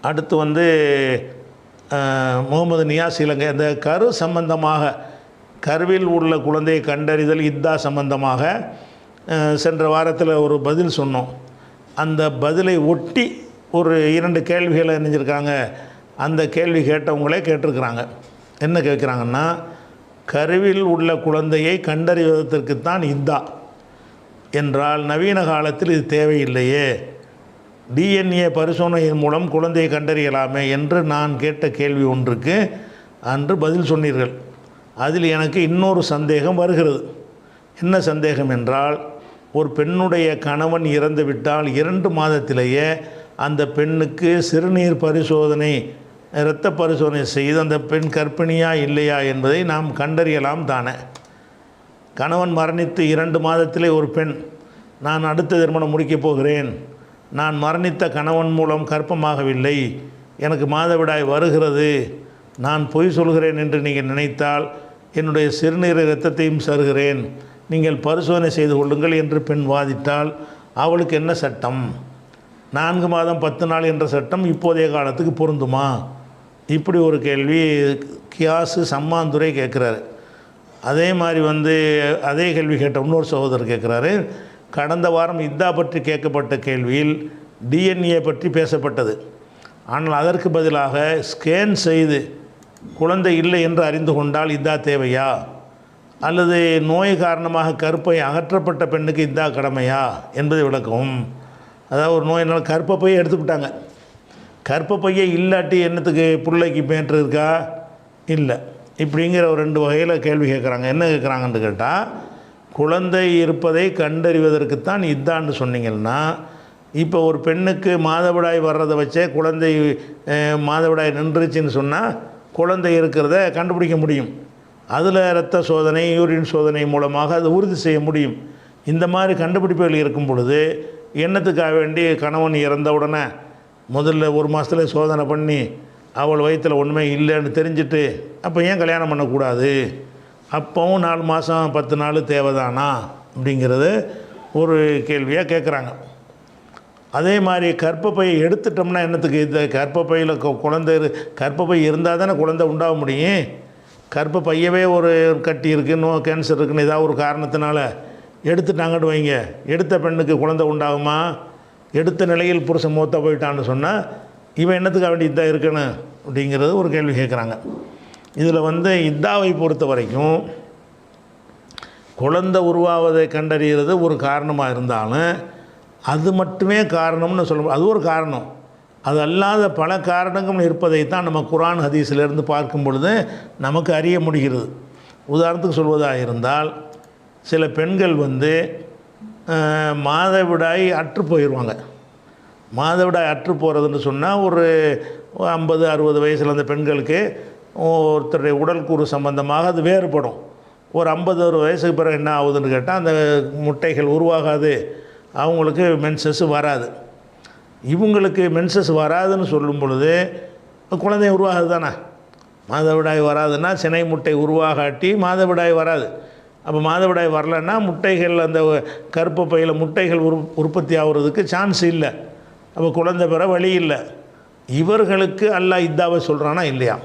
அடுத்து வந்து முகமது நியாஸ் இலங்கை அந்த கரு சம்பந்தமாக கருவில் உள்ள குழந்தையை கண்டறிதல் இத்தா சம்பந்தமாக சென்ற வாரத்தில் ஒரு பதில் சொன்னோம். அந்த பதிலை ஒட்டி ஒரு 2 கேள்விகளை நினைஞ்சிருக்காங்க. அந்த கேள்வி கேட்டவங்களே கேட்டிருக்கிறாங்க. என்ன கேட்குறாங்கன்னா, கருவில் உள்ள குழந்தையை கண்டறிவதற்குத்தான் இத்தா என்றால் நவீன காலத்தில் இது தேவையில்லையே, டிஎன்ஏ பரிசோதனையின் மூலம் குழந்தையை கண்டறியலாமே என்று நான் கேட்ட கேள்வி ஒன்றுக்கு அன்று பதில் சொன்னீர்கள். அதில் எனக்கு இன்னொரு சந்தேகம் வருகிறது. என்ன சந்தேகம் என்றால், ஒரு பெண்ணுடைய கணவன் இறந்து விட்டால் 2 மாதத்திலேயே அந்த பெண்ணுக்கு சிறுநீர் பரிசோதனை இரத்த பரிசோதனை செய்து அந்த பெண் கர்ப்பிணியா இல்லையா என்பதை நாம் கண்டறியலாம் தானே. கணவன் மரணித்து 2 மாதத்திலே ஒரு பெண், நான் அடுத்த திருமணம் முடிக்கப் போகிறேன், நான் மரணித்த கணவன் மூலம் கர்ப்பமாகவில்லை, எனக்கு மாதவிடாய் வருகிறது, நான் பொய் சொல்கிறேன் என்று நீங்கள் நினைத்தால் என்னுடைய சிறுநீர் இரத்தத்தையும் சருகிறேன், நீங்கள் பரிசோதனை செய்து கொள்ளுங்கள் என்று பெண் வாதிட்டால் அவளுக்கு என்ன சட்டம்? 4 மாதம் 10 நாள் என்ற சட்டம் இப்போதைய காலத்துக்கு பொருந்துமா? இப்படி ஒரு கேள்வி கியாசு சம்மாந்துரை கேட்குறாரு. அதே மாதிரி அதே கேள்வி கேட்ட இன்னொரு சகோதரர் கேட்குறாரு, கடந்த வாரம் இத்தா பற்றி கேட்கப்பட்ட கேள்வியில் டிஎன்ஏ பற்றி பேசப்பட்டது. ஆனால் அதற்கு பதிலாக ஸ்கேன் செய்து குழந்தை இல்லை என்று அறிந்து கொண்டால் இத்தா தேவையா, அல்லது நோய் காரணமாக கருப்பை அகற்றப்பட்ட பெண்ணுக்கு இத்தா கடமையா என்பதை விளக்கவும். அதாவது ஒரு நோயினால் கர்ப்பப்பையை எடுத்துக்கிட்டாங்க, கர்ப்பப்பையை இல்லாட்டி என்னத்துக்கு பிள்ளைக்கு பேன்று இருக்கா? இல்லை. இப்படிங்கிற ஒரு 2 வகையில் கேள்வி கேட்குறாங்க. என்ன கேட்குறாங்கன்னு கேட்டால், குழந்தை இருப்பதை கண்டறிவதற்குத்தான் இதான்னு சொன்னீங்கன்னா, இப்போ ஒரு பெண்ணுக்கு மாதவிடாய் வர்றதை வச்சே குழந்தை மாதவிடாய் நின்றுச்சுன்னு சொன்னால் குழந்தை இருக்கிறத கண்டுபிடிக்க முடியும். அதில் இரத்த சோதனை யூரின் சோதனை மூலமாக அதை உறுதி செய்ய முடியும். இந்த மாதிரி கண்டுபிடிப்புகள் இருக்கும் பொழுது எண்ணத்துக்காக வேண்டி கணவன் இறந்த உடனே முதல்ல 1 மாதத்துல சோதனை பண்ணி அவள் வயிற்றில் ஒன்றுமே இல்லைன்னு தெரிஞ்சுட்டு அப்போ ஏன் கல்யாணம் பண்ணக்கூடாது? அப்போவும் 4 மாதம் 10 நாள் தேவைதானா அப்படிங்கிறது ஒரு கேள்வியாக கேட்குறாங்க. அதே மாதிரி கர்ப்பப்பையை எடுத்துட்டோம்னா என்னத்துக்கு? இந்த கர்ப்பப்பையில் கர்ப்பப்பை இருந்தால் தானே குழந்தை உண்டாக முடியும். கர்ப்பப்பையவே ஒரு கட்டி இருக்குது, கேன்சர் இருக்குன்னு ஏதாவது ஒரு காரணத்தினால எடுத்துட்டாங்கன்னு வைங்க, எடுத்த பெண்ணுக்கு குழந்தை உண்டாகுமா? எடுத்த நிலையில் புருஷன் மூத்த போயிட்டான்னு சொன்னால் இவன் என்னத்துக்காக வேண்டி இதாக இருக்கணும் அப்படிங்கிறது ஒரு கேள்வி கேட்குறாங்க. இதில் இத்தாவை பொறுத்த வரைக்கும் குழந்தை உருவாவதை கண்டறிகிறது ஒரு காரணமாக இருந்தாலும் அது மட்டுமே காரணம்னு சொல்ல, அது ஒரு காரணம். அது அல்லாத பல காரணங்கள் இருப்பதைத்தான் நம்ம குர்ஆன் ஹதீஸிலிருந்து பார்க்கும் பொழுது நமக்கு அறிய முடிகிறது. உதாரணத்துக்கு சொல்வதாக இருந்தால், சில பெண்கள் மாதவிடாய் அற்று போயிடுவாங்க. மாதவிடாய் அற்று போகிறதுன்னு சொன்னால் ஒரு 50-60 வயசில் அந்த பெண்களுக்கு ஒருத்தருடைய உடல் கூறு சம்பந்தமாக அது வேறுபடும். ஒரு 50-60 வயசுக்கு பிறகு என்ன ஆகுதுன்னு கேட்டால் அந்த முட்டைகள் உருவாகாது, அவங்களுக்கு மென்சஸ் வராது. இவங்களுக்கு மென்சஸ் வராதுன்னு சொல்லும் பொழுது குழந்தை உருவாகுது தானே. மாதவிடாய் வராதுன்னா சினை முட்டை உருவாகாட்டி மாதவிடாய் வராது. அப்போ மாதவிடாய் வரலன்னா முட்டைகள் அந்த கர்ப்பப்பையில் முட்டைகள் உற்பத்தி ஆகிறதுக்கு சான்ஸ் இல்லை. அப்போ குழந்தை பெற வழி இல்லை. இவர்களுக்கு அல்லாஹ் இத்தாவை சொல்கிறானா இல்லையா?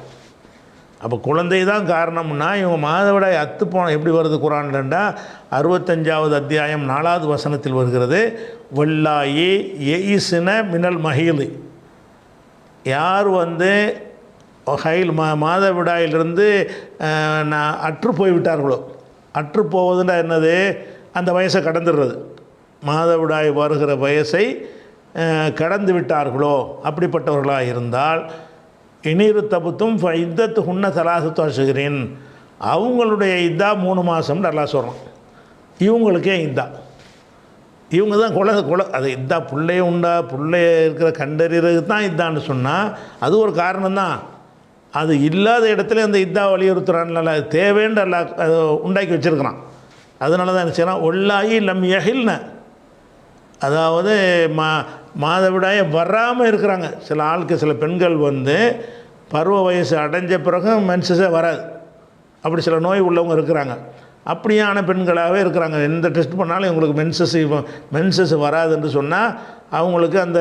அப்போ குழந்தை தான் காரணம்னா இவங்க மாதவிடாய் அத்து போன எப்படி வருது குர்ஆன்லண்டா 65வது அத்தியாயம் 4வது வசனத்தில் வருகிறது, வல்லாயி எயிஸ்ன மினல் மஹீலி, யார் மாதவிடாயிலிருந்து நான் அற்று போய்விட்டார்களோ, அற்று போவதுன்னா என்னது? அந்த வயசை கடந்துடுறது, மாதவிடாய் வருகிற வயசை கடந்து விட்டார்களோ அப்படிப்பட்டவர்களாக இருந்தால் இனீரு தபுத்தும் இத்தத்து ஹுன்ன தலாசத்து அசுகிறேன், அவங்களுடைய இதா 3 மாதம்னு நல்லா சொல்கிறோம். இவங்களுக்கே இதா, இவங்க தான் அது இதா பிள்ளைய பிள்ளைய இருக்கிற கண்டறிகிறது தான் இதான்னு சொன்னால் அது ஒரு காரணம்தான். அது இல்லாத இடத்துல அந்த இதா வலியுறுத்துறான்ல, அது தேவைன்னு அல்ல அது உண்டாக்கி வச்சுருக்கிறான். அதனால தான் என்ன செய்யலாம், ஒல்லாயி லம் யஹில்ன, அதாவது மாதவிடாயை வராமல் இருக்கிறாங்க. சில ஆளுக்கு சில பெண்கள் பருவ வயசு அடைஞ்ச பிறகு மென்சஸே வராது, அப்படி சில நோய் உள்ளவங்க இருக்கிறாங்க. அப்படியான பெண்களாகவே இருக்கிறாங்க. எந்த டெஸ்ட் பண்ணாலும் இவங்களுக்கு மென்சஸ் வராதுன்னு சொன்னால் அவங்களுக்கு அந்த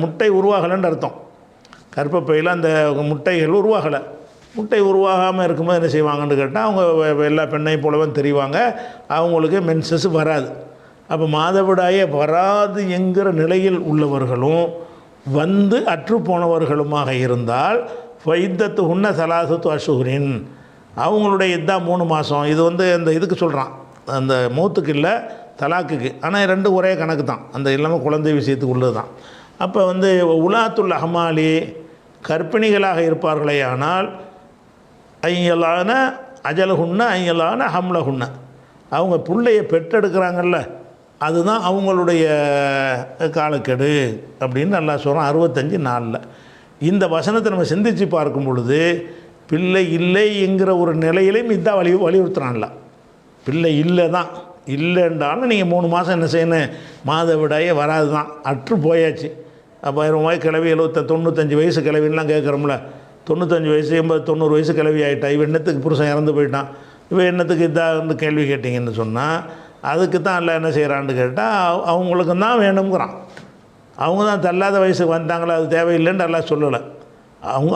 முட்டை உருவாகலைன்னு அர்த்தம். கர்ப்பப்பையில் அந்த முட்டைகள் உருவாகலை. முட்டை உருவாகாமல் இருக்கும்போது என்ன செய்வாங்கன்னு கேட்டால் அவங்க எல்லா பெண்ணையும் போலவே தெரிவாங்க, அவங்களுக்கு மென்சஸ் வராது. அப்போ மாதவிடாயே வராது என்கிற நிலையில் உள்ளவர்களும் வந்து அற்று போனவர்களுமாக இருந்தால் வைத்தத்து உன்ன சலாசத்து அசுகுரின், அவங்களுடைய இதுதான் 3 மாதம். இது வந்து அந்த இதுக்கு சொல்கிறான், அந்த மௌத்துக்கு இல்லை தலாக்குக்கு. ஆனால் ரெண்டும் ஒரே கணக்கு தான், அந்த இல்லாமல் குழந்தை விஷயத்துக்கு உள்ளது தான். அப்போ வந்து உலாத்துல் அஹ்மாலி கர்ப்பிணிகளாக இருப்பார்களே ஆனால் ஐயலான அஜலகுன்ன ஐயலான ஹம்லகுன்ன, அவங்க பிள்ளையை பெற்றெடுக்கிறாங்கல்ல அதுதான் அவங்களுடைய காலக்கெடு அப்படின்னு நல்லா சொல்கிறோம் 65 நாளில். இந்த வசனத்தை நம்ம சிந்தித்து பார்க்கும் பொழுது பிள்ளை இல்லை என்கிற ஒரு நிலையிலையும் இதான் வலியுறுத்துறான்ல. பிள்ளை இல்லை தான், இல்லைன்றாலும் நீங்கள் 3 மாதம் என்ன செய்யணும், மாதவிடாயே வராது தான், அற்று போயாச்சு. அப்போ 1000 ரூபாய் கிளவி 95 வயசு கிளவின்லாம் கேட்குறோம்ல, 95 வயசு 80 90 வயசு கிளவி ஆகிட்டா, இவன் என்னத்துக்கு புருஷன் இறந்து போயிட்டான், இவன் என்னத்துக்கு இதாக கேள்வி கேட்டிங்கன்னு சொன்னால் அதுக்கு தான் எல்லாம் என்ன செய்கிறான்னு கேட்டால் அவங்களுக்கு தான் வேணுங்கிறான். அவங்க தான் தள்ளாத வயசுக்கு வந்தாங்களா, அது தேவையில்லைன்னு எல்லாம் சொல்லலை.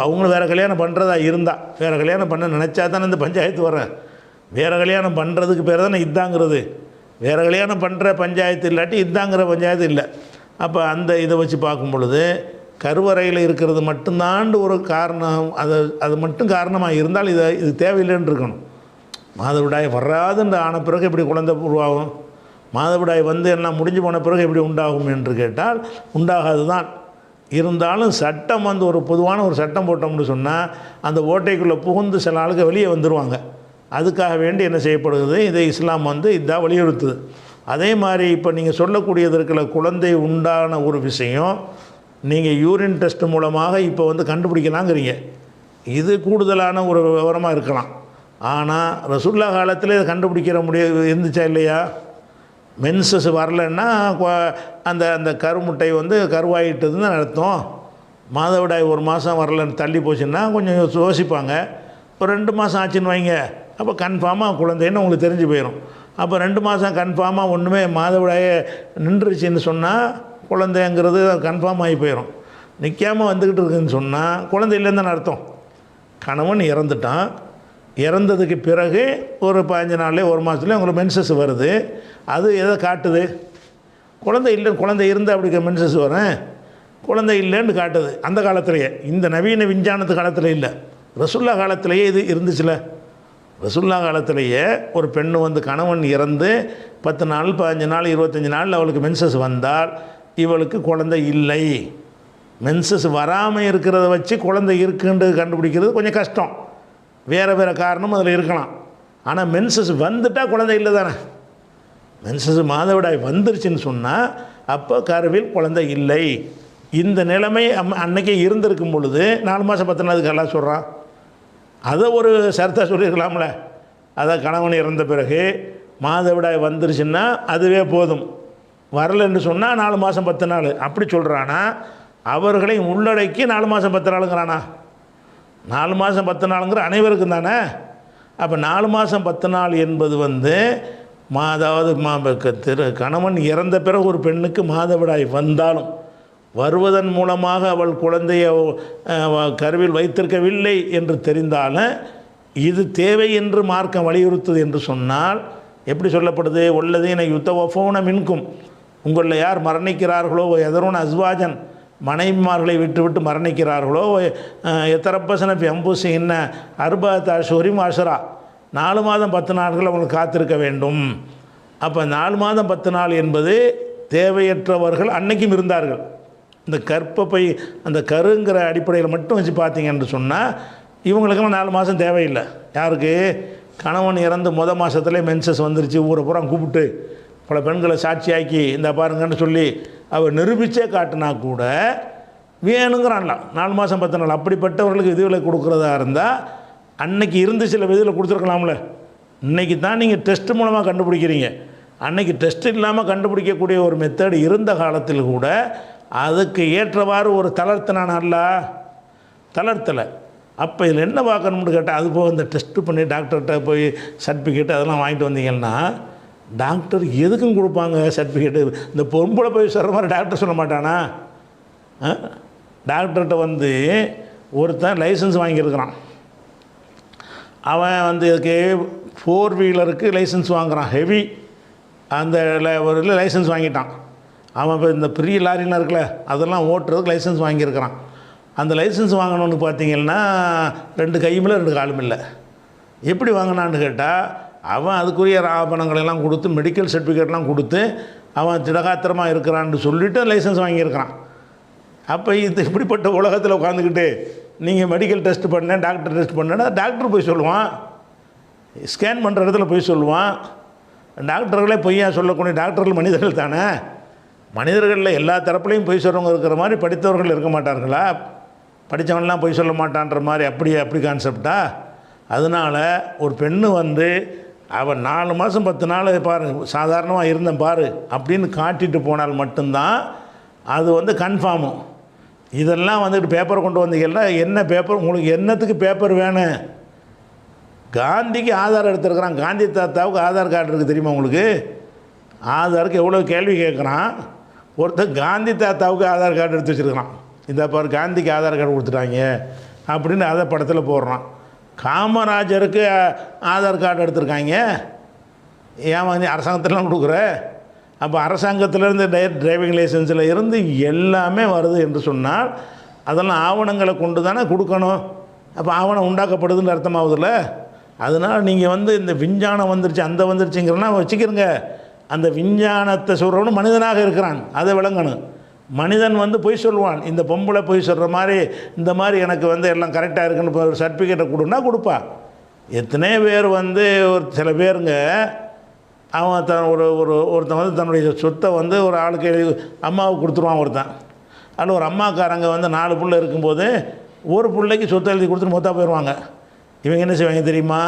அவங்களும் வேறு கல்யாணம் பண்ணுறதா இருந்தால், வேறு கல்யாணம் பண்ண நினச்சா தானே இந்த பஞ்சாயத்து வரேன். வேறு கல்யாணம் பண்ணுறதுக்கு பேர் தானே இதாங்கிறது. வேறு கல்யாணம் பண்ணுற பஞ்சாயத்து இல்லாட்டி இதாங்கிற பஞ்சாயத்து இல்லை. அப்போ அந்த இதை வச்சு பார்க்கும் பொழுது கருவறையில் இருக்கிறது மட்டும்தான் ஒரு காரணம், அது மட்டும் காரணமாக இருந்தால் இது தேவையில்லைன்னு இருக்கணும். மாதவிடாய் வராதுன்ற ஆன பிறகு எப்படி குழந்தை உருவாகும், மாதவிடாய் வந்து எல்லாம் முடிஞ்சு போன பிறகு எப்படி உண்டாகும் என்று கேட்டால் உண்டாகாது தான். இருந்தாலும் சட்டம் வந்து ஒரு பொதுவான ஒரு சட்டம் போட்டோம்னு சொன்னால் அந்த ஓட்டைக்குள்ளே புகுந்து சில ஆளுக்கு வெளியே வந்துடுவாங்க. அதுக்காக வேண்டி என்ன செய்யப்படுகிறது, இதை இஸ்லாம் வந்து இதாக வலியுறுத்துது. அதே மாதிரி இப்போ நீங்கள் சொல்லக்கூடியது இருக்கிற குழந்தை உண்டான ஒரு விஷயம் நீங்கள் யூரின் டெஸ்ட் மூலமாக இப்போ வந்து கண்டுபிடிக்கலாங்கிறீங்க. இது கூடுதலான ஒரு விவரமாக இருக்கலாம். ஆனால் ரசூல்லா காலத்தில் இதை கண்டுபிடிக்கிற இருந்துச்சா இல்லையா? மென்சஸ் வரலைன்னா அந்த அந்த கருமுட்டை வந்து கருவாயிட்டதுன்னு அர்த்தம். மாதவிடாய் 1 மாதம் வரலன்னு தள்ளி போச்சுன்னா கொஞ்சம் யோசிப்பாங்க. ஒரு 2 மாதம் ஆச்சுன்னு வைங்க, அப்போ கன்ஃபார்மாக குழந்தைன்னு உங்களுக்கு தெரிஞ்சு போயிடும். அப்போ 2 மாதம் கன்ஃபார்மாக ஒன்றுமே மாதவிடாயே நின்றுச்சுன்னு சொன்னால் குழந்தைங்கிறது கன்ஃபார்ம் ஆகி போயிடும். நிற்காமல் வந்துக்கிட்டு இருக்குதுன்னு சொன்னால் குழந்தை இல்லைன்னு தானே அர்த்தம். கணவன் இறந்துட்டான், இறந்ததுக்கு பிறகு ஒரு 15 நாள்லேயே 1 மாதத்துலேயே உங்களுக்கு மென்சஸ் வருது. அது எதை காட்டுது, குழந்தை இல்லை. குழந்தை இருந்தால் அப்படி மென்சஸ் வரேன், குழந்தை இல்லைன்னு காட்டுது. அந்த காலத்திலேயே, இந்த நவீன விஞ்ஞானத்து காலத்தில் இல்லை, ரசுல்லா காலத்திலேயே இது இருந்துச்சுல. ரசுல்லா காலத்திலேயே ஒரு பெண்ணு வந்து கணவன் இறந்து 10 நாள் 15 நாள் 25 நாள் அவளுக்கு மென்சஸ் வந்தால் இவளுக்கு குழந்தை இல்லை. மென்சஸ் வராமல் இருக்கிறத வச்சு குழந்தை இருக்குன்றது கண்டுபிடிக்கிறது கொஞ்சம் கஷ்டம். வேறு வேறு காரணம் அதில் இருக்கலாம். ஆனால் மென்சஸ் வந்துட்டால் குழந்தை இல்லை தானே. மென்சஸ் மாதவிடாய் வந்துருச்சுன்னு சொன்னால் அப்போ கருவில் குழந்தை இல்லை. இந்த நிலைமை அன்னைக்கே இருந்திருக்கும் பொழுது 4 மாதம் 10 நாளுக்கு எல்லாம் சொல்கிறான். அதை ஒரு சர்த்தாக சொல்லியிருக்கலாம்ல. அதை கணவன் இறந்த பிறகு மாதவிடாய் வந்துருச்சுன்னா அதுவே போதும், வரலைன்னு சொன்னால் 4 மாதம் 10 நாள் அப்படி சொல்கிறானா? அவர்களை உள்ளடக்கி 4 மாதம் 10 நாளுங்கிறானா? 4 மாதம் 10 நாளுங்கிற அனைவருக்கும் தானே. அப்போ 4 மாதம் 10 நாள் என்பது வந்து அதாவது கணவன் இறந்த பிறகு ஒரு பெண்ணுக்கு மாதவிடாய் வந்தாலும் வருவதன் மூலமாக அவள் குழந்தையை கருவில் வைத்திருக்கவில்லை என்று தெரிந்தாலும் இது தேவை என்று மார்க்கம் வலியுறுத்துது என்று சொன்னால் எப்படி சொல்லப்படுது? உள்ளதீன யுத்தவஃபௌன மின்கும், உங்களில் யார் மரணிக்கிறார்களோ எதரோன அஸ்வாஜன் மனைவிமார்களை விட்டு மரணிக்கிறார்களோ எத்தரப்பசன எம்பூசி என்ன 40 அஷ்ஹுரின் அஷ்ரா 4 மாதம் 10 நாட்கள் அவங்களுக்கு காத்திருக்க வேண்டும். அப்போ 4 மாதம் 10 நாள் என்பது தேவையற்றவர்கள் அன்னைக்கும் இருந்தார்கள். இந்த கற்பப்பை அந்த கருங்கிற அடிப்படையில் மட்டும் வச்சு பார்த்தீங்கன்னு சொன்னால் இவங்களுக்கெல்லாம் 4 மாதம் தேவையில்லை. யாருக்கு? கணவன் இறந்து மாதத்துலேயே மென்சஸ் வந்துருச்சு, ஊரை பூரா கூப்பிட்டு பல பெண்களை சாட்சியாக்கி இந்த பாருங்கன்னு சொல்லி அவர் நிரூபித்தே காட்டினா கூட வேணுங்கிறான்ல 4 மாதம் 10 நாள். அப்படிப்பட்டவர்களுக்கு விதிகளை கொடுக்குறதா இருந்தால் அன்னைக்கு இருந்து சில விதிகளை கொடுத்துருக்கலாம்ல. இன்றைக்கி தான் நீங்கள் டெஸ்ட் மூலமாக கண்டுபிடிக்கிறீங்க. அன்னைக்கு டெஸ்ட் இல்லாமல் கண்டுபிடிக்கக்கூடிய ஒரு மெத்தடு இருந்த காலத்தில் கூட அதுக்கு ஏற்றவாறு ஒரு தளர்த்தினான்ல, தளர்த்தலை. அப்போ இதில் என்ன பார்க்கணும்னு கேட்டால் அது போக இந்த டெஸ்ட்டு பண்ணி டாக்டர்கிட்ட போய் சர்டிஃபிகேட் அதெல்லாம் வாங்கிட்டு வந்தீங்கன்னா டாக்டர் எதுக்கும் கொடுப்பாங்க சர்டிஃபிகேட்டு. இந்த பொம்பளை போய் சொல்கிற மாதிரி டாக்டர் சொல்ல மாட்டானா? டாக்டர்கிட்ட வந்து ஒருத்தன் லைசன்ஸ் வாங்கியிருக்கிறான். அவன் வந்து இதுக்கு 4 வீலருக்கு லைசன்ஸ் வாங்குகிறான், ஹெவி அந்த ஒரு லைசன்ஸ் வாங்கிட்டான். அவன் இப்போ இந்த பெரிய லாரிலாம் இருக்குல்ல அதெல்லாம் ஓட்டுறதுக்கு லைசன்ஸ் வாங்கியிருக்கிறான். அந்த லைசன்ஸ் வாங்கணுன்னு பார்த்தீங்கன்னா 2 கையும் இல்லை 2 காலும் இல்லை. எப்படி வாங்கினான்னு கேட்டால் அவன் அதுக்குரிய ஆவணங்களெல்லாம் கொடுத்து மெடிக்கல் சர்டிஃபிகேட்லாம் கொடுத்து அவன் திடகாத்திரமாக இருக்கிறான்னு சொல்லிவிட்டு லைசன்ஸ் வாங்கியிருக்கிறான். அப்போ இது இப்படிப்பட்ட உலகத்தில் உட்காந்துக்கிட்டு நீங்கள் மெடிக்கல் டெஸ்ட் பண்ணேன் டாக்டர் டெஸ்ட் பண்ணேன்னா டாக்டர் போய் சொல்லுவான், ஸ்கேன் பண்ணுற இடத்துல போய் சொல்லுவான். டாக்டர்களே பொய்யா சொல்லக்கூடிய டாக்டர்கள் மனிதர்கள் தானே. மனிதர்களில் எல்லா தரப்புலையும் பொய் சொல்கிறவங்க இருக்கிற மாதிரி படித்தவர்கள் இருக்க மாட்டார்களா? படித்தவன்லாம் பொய் சொல்ல மாட்டான்ற மாதிரி அப்படி கான்செப்டா? அதனால் ஒரு பெண்ணு வந்து அவன் 4 மாதம் 10 நாள் பாரு சாதாரணமாக இருந்தேன் பாரு அப்படின்னு காட்டிட்டு போனால் மட்டும்தான் அது வந்து கன்ஃபார்மு. இதெல்லாம் வந்துட்டு பேப்பரை கொண்டு வந்தீங்கன்னா என்ன பேப்பர் உங்களுக்கு என்னத்துக்கு பேப்பர் வேணும்? காந்திக்கு ஆதார் எடுத்துருக்கிறான், காந்தி தாத்தாவுக்கு ஆதார் கார்டு இருக்குது தெரியுமா உங்களுக்கு? ஆதாருக்கு எவ்வளோ கேள்வி கேட்குறான். ஒருத்தர் காந்தி தாத்தாவுக்கு ஆதார் கார்டு எடுத்து வச்சுருக்கிறான். இந்த பாரு காந்திக்கு ஆதார் கார்டு கொடுத்துட்டாங்க அப்படின்னு அதை படத்தில் போடுறான். காமராஜருக்கு ஆதார் கார்டு எடுத்திருக்காங்க. ஏன் வந்து அரசாங்கத்திலாம் கொடுக்குற? அப்போ அரசாங்கத்திலேருந்து டிரைவிங் லைசன்ஸில் இருந்து எல்லாமே வருது என்று சொன்னால் அதெல்லாம் ஆவணங்களை கொண்டு தானே கொடுக்கணும். அப்போ ஆவணம் உண்டாக்கப்படுதுன்னு அர்த்தமாகுதுல்ல. அதனால் நீங்கள் வந்து இந்த விஞ்ஞானம் வந்துருச்சு அந்த வந்துருச்சுங்கிறனா வச்சுக்கிறங்க. அந்த விஞ்ஞானத்தை சொல்கிறவனு மனிதனாக இருக்கிறான், அதை விளங்கணும். மனிதன் வந்து பொய் சொல்லுவான். இந்த பொம்பளை பொய் சொல்கிற மாதிரி இந்த மாதிரி எனக்கு வந்து எல்லாம் கரெக்டாக இருக்குன்னு ஒரு சர்டிஃபிகேட்டை கொடுன்னா கொடுப்பா. எத்தனை பேர் வந்து ஒரு சில பேருங்க அவன் ஒருத்தன் வந்து தன்னுடைய சொத்தை வந்து ஒரு ஆளுக்கு அம்மாவுக்கு கொடுத்துருவான். ஒருத்தன் அதில் ஒரு அம்மாக்காரங்க வந்து 4 பிள்ளை இருக்கும்போது ஒரு பிள்ளைக்கு சொத்தை எழுதி கொடுத்துட்டு மொத்தம் போயிடுவாங்க. இவங்க என்ன செய்வாங்க தெரியுமா?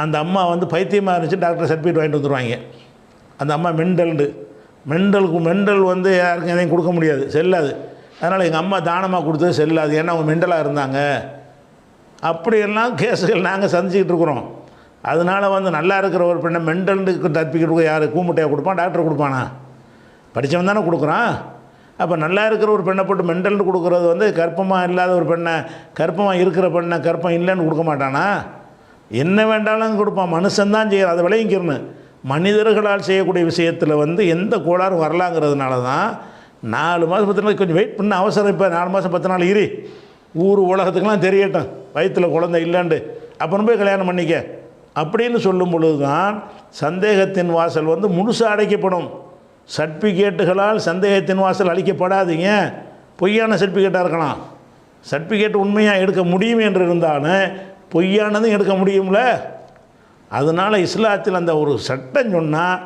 அந்த அம்மா வந்து பைத்தியமாக இருந்துச்சு டாக்டர் சர்டிஃபிகேட் வாங்கிட்டு வந்துடுவாங்க. அந்த அம்மா மெண்டல் வந்து யாருக்கும் எதையும் கொடுக்க முடியாது, செல்லாது. அதனால் எங்கள் அம்மா தானமாக கொடுத்தது செல்லாது, ஏன்னா அவங்க மெண்டலாக இருந்தாங்க. அப்படியெல்லாம் கேஸுகள் நாங்கள் சந்திச்சுக்கிட்டு இருக்கிறோம். அதனால் வந்து நல்லா இருக்கிற ஒரு பெண்ணை மெண்டலுக்கு சர்டிஃபிகேட் கொடுக்க யார் கூமுட்டையாக கொடுப்பான்? டாக்டர் கொடுப்பானா? படித்தவன் தானே கொடுக்குறான். அப்போ நல்லா இருக்கிற ஒரு பெண்ணை போட்டு மெண்டல்னு கொடுக்குறது வந்து கர்ப்பமாக இல்லாத ஒரு பெண்ணை கர்ப்பமாக இருக்கிற பெண்ணை கர்ப்பம் இல்லைன்னு கொடுக்க மாட்டானா? என்ன வேண்டாலும் கொடுப்பான். மனுஷன்தான் செய்யணும், அதை விளைவிக்கிறணும். மனிதர்களால் செய்யக்கூடிய விஷயத்தில் வந்து எந்த கோளாறும் வரலாங்கிறதுனால தான் 4 மாதம் 10 நாள் கொஞ்சம் வெயிட் பண்ண அவசரம். இப்போ 4 மாதம் 10 நாள் இரு, ஊர் உலகத்துக்கெல்லாம் தெரியட்டும் வயிற்றில் குழந்தை இல்லைண்டு, அப்புறம் போய் கல்யாணம் பண்ணிக்க அப்படின்னு சொல்லும் பொழுது தான் சந்தேகத்தின் வாசல் வந்து முழுசாக அடைக்கப்படும். சர்டிஃபிகேட்டுகளால் சந்தேகத்தின் வாசல் அளிக்கப்படாதீங்க. பொய்யான சர்டிஃபிகேட்டாக இருக்கலாம். சர்டிஃபிகேட் உண்மையாக எடுக்க முடியும் என்று இருந்தாலும் பொய்யானதும் எடுக்க முடியும்ல. அதனால் இஸ்லாத்தில் அந்த ஒரு சட்டம் சொன்னால்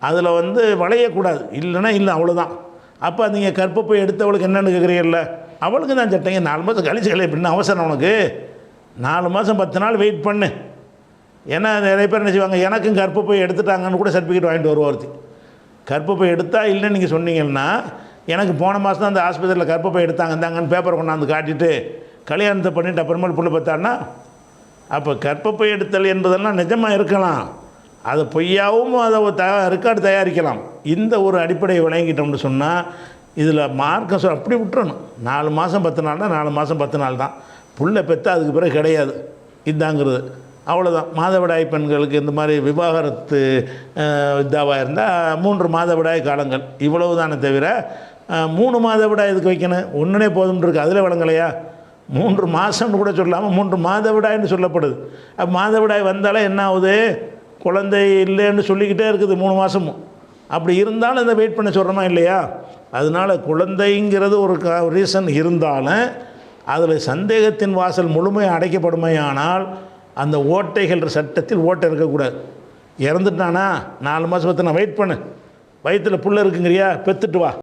அதில் வந்து வளையக்கூடாது. இல்லைன்னா இல்லை, அவ்வளோதான். அப்போ நீங்கள் கற்பப்பை எடுத்தவளுக்கு என்னென்னு கேட்குறீங்கல்ல, அவளுக்கு தான் சட்டைங்க. 4 மாதம் கழிச்சு எப்படின்னு அவசரம் உனக்கு? 4 மாதம் 10 நாள் வெயிட் பண்ணு. ஏன்னா நிறைய பேர் என்ன செய்வாங்க, எனக்கும் கற்பப்பை எடுத்துட்டாங்கன்னு கூட சர்டிஃபிகேட் வாங்கிட்டு வருவார்த்தி. கற்பப்பை எடுத்தால் இல்லைன்னு நீங்கள் சொன்னீங்கன்னா, எனக்கு போன மாதம் தான் அந்த ஆஸ்பத்திரியில் கற்பப்பை எடுத்தாங்கன்னு பேப்பரை கொண்டாந்து காட்டிட்டு கல்யாணத்தை பண்ணிவிட்டு அப்புறமேல் புள்ள பார்த்தான்னா, அப்போ கற்பப்பை எடுத்தல் என்பதெல்லாம் நிஜமாக இருக்கலாம், அதை பொய்யாவும் அதை ரெக்கார்டு தயாரிக்கலாம். இந்த ஒரு அடிப்படையை விளங்கிட்டோம்னு சொன்னால் இதில் மார்க்கம் அப்படி விட்டுறணும். 4 மாதம் 10 நாள் தான் 4 மாதம் 10 நாள் தான். புள்ள பெற்ற அதுக்கு பிறகு கிடையாது இதாங்கிறது, அவ்வளோதான். மாதவிடாய் பெண்களுக்கு இந்த மாதிரி விவாகரத்து இதாவாக இருந்தால் 3 மாதவிடாய் காலங்கள் இவ்வளவு தானே தவிர 3 மாதவிடாய் இதுக்கு வைக்கணும், ஒன்றுனே போதும்னு இருக்குது. அதில் விளங்கலையா? 3 மாதம்னு கூட சொல்லாமல் 3 மாதவிடாய்னு சொல்லப்படுது. அப்போ மாதவிடாய் வந்தாலே என்ன ஆகுது? குழந்தை இல்லைன்னு சொல்லிக்கிட்டே இருக்குது 3 மாதமும். அப்படி இருந்தாலும் அதை வெயிட் பண்ண சொல்கிறோமா இல்லையா? அதனால் குழந்தைங்கிறது ஒரு ரீசன் இருந்தாலும் அதில் சந்தேகத்தின் வாசல் முழுமையாக அடைக்கப்படுமையானால் அந்த ஓட்டைகள் சட்டத்தில் ஓட்டை இருக்கக்கூடாது. இறந்துட்டானா 4 மாதம் 10 நான் வெயிட் பண்ணு, வயிற்றில் புள்ள இருக்குங்கிறியா, பெற்றுட்டு வா.